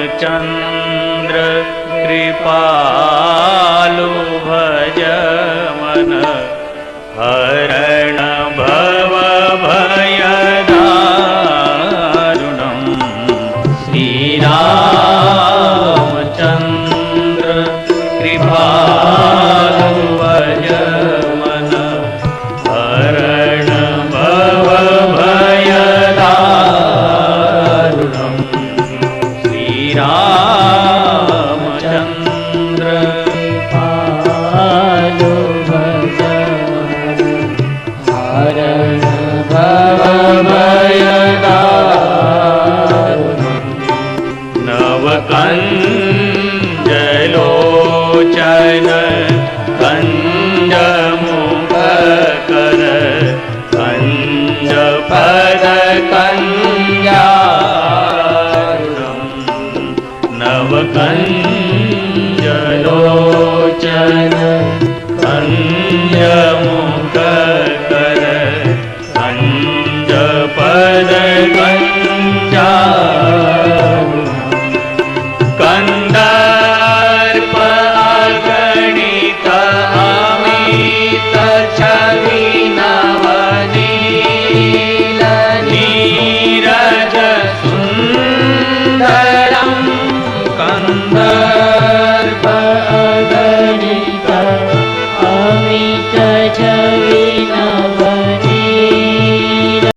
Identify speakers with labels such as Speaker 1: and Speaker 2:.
Speaker 1: श्रीरामचन्द्र कृपालु भज मन हरण भव भयदारुणम् श्रीरामचन्द्र कृपालु भज मन हरण भव भयदारुणम् श्रीरामचन्द्र कृपालु भज हरण भव भयदारुणम् नवकञ्जलोचन कञ्जमुखकर कञ्जपद कञ्जारुणम् नवकञ्जलोचन कञ्जमुखकर कञ्जपद कञ्जारुणम् कंदर्प अगणित अमित छवि नवनील नीरज सुंदरम कंदर्प